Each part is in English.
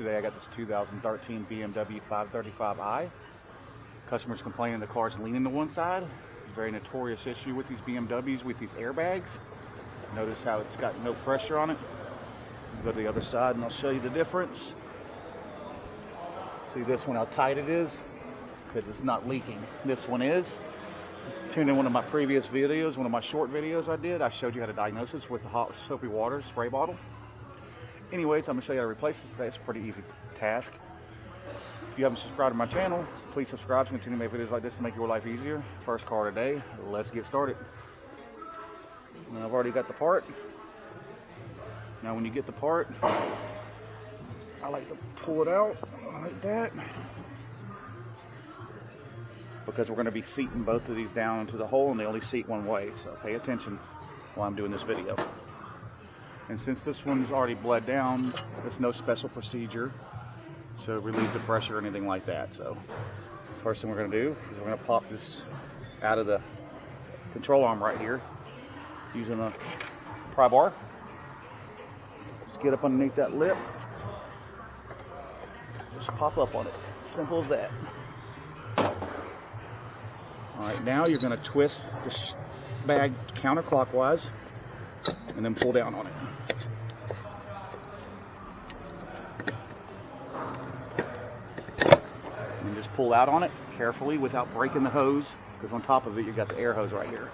today I got this 2013 BMW 535i. Customers complaining the car's leaning to one side. It's a very notorious issue with these BMWs with these airbags. Notice how it's got no pressure on it. Go to the other side and I'll show you the difference. See this one, how tight it is? Because it's not leaking. This one is. Tune in one of my previous videos, one of my short videos I did. I showed you how to diagnose this with the hot soapy water spray bottle. Anyways, I'm going to show you how to replace this today. It's a pretty easy task. If you haven't subscribed to my channel, please subscribe to continue to make videos like this to make your life easier. First car today. Let's get started. And I've already got the part. Now when you get the part, I like to pull it out like that, because we're going to be seating both of these down into the hole, and they only seat one way, so pay attention while I'm doing this video. And since this one's already bled down, there's no special procedure to relieve the pressure or anything like that. So first thing we're going to do is we're going to pop this out of the control arm right here using a pry bar. Just get up underneath that lip, just pop up on it. Simple as that. Alright, now you're going to twist this bag counterclockwise and then pull down on it. And just pull out on it carefully without breaking the hose, because on top of it you got the air hose right here.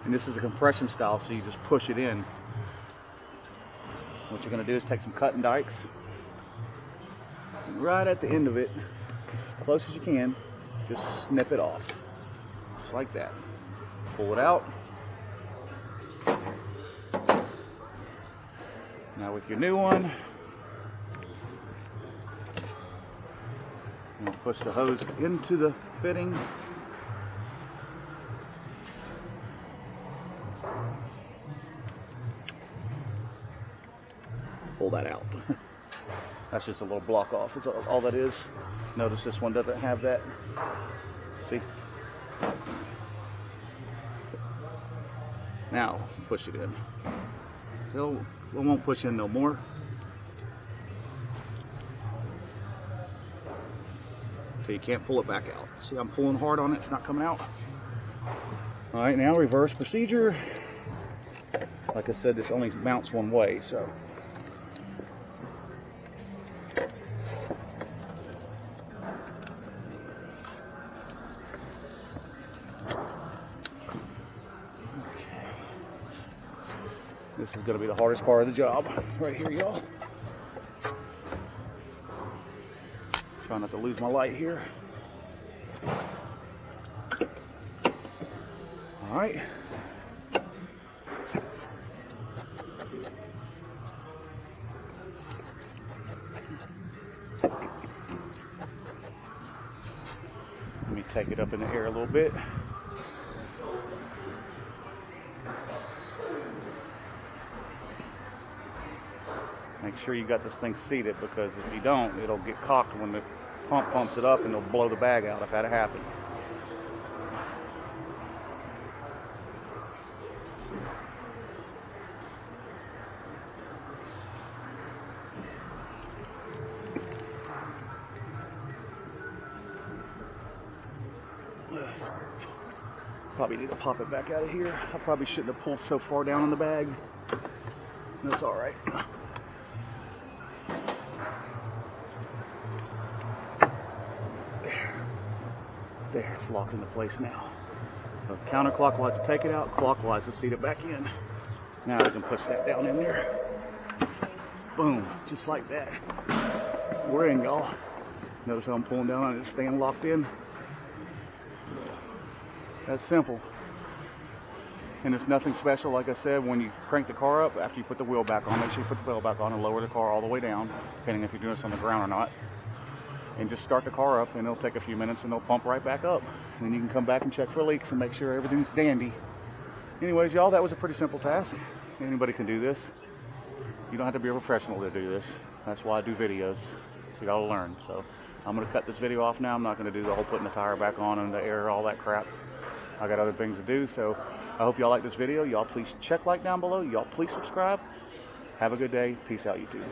And this is a compression style, so you just push it in. What you're going to do is take some cutting dikes, and right at the end of it, as close as you can, just snip it off. Just like that. Pull it out. Now with your new one, you'll push the hose into the fitting. Pull that out. That's just a little block off. That's all that is. Notice this one doesn't have that. See? Now, push it in. So, we won't push in no more. So you can't pull it back out. See, I'm pulling hard on it. It's not coming out. All right, now reverse procedure. Like I said, this only mounts one way, so. This is going to be the hardest part of the job. Right here, y'all. Try not to lose my light here. All right. Let me take it up in the air a little bit. Make sure you got this thing seated, because if you don't, it'll get cocked when the pump pumps it up and it'll blow the bag out if that happened. Probably need to pop it back out of here. I probably shouldn't have pulled so far down on the bag. That's all right. There, it's locked into place now. So counterclockwise to take it out, clockwise to seat it back in. Now we can push that down in there. Boom, just like that. We're in, y'all. Notice how I'm pulling down on it, it's staying locked in. That's simple. And it's nothing special. Like I said, when you crank the car up, after you put the wheel back on, make sure you put the wheel back on and lower the car all the way down, depending if you're doing this on the ground or not. And just start the car up, and it'll take a few minutes and it'll pump right back up. And then you can come back and check for leaks and make sure everything's dandy. Anyways, y'all, that was a pretty simple task. Anybody can do this. You don't have to be a professional to do this. That's why I do videos. You gotta learn. So I'm gonna cut this video off now. I'm not gonna do the whole putting the tire back on and the air, all that crap. I got other things to do. So I hope y'all like this video. Y'all please check like down below. Y'all please subscribe. Have a good day. Peace out, YouTube.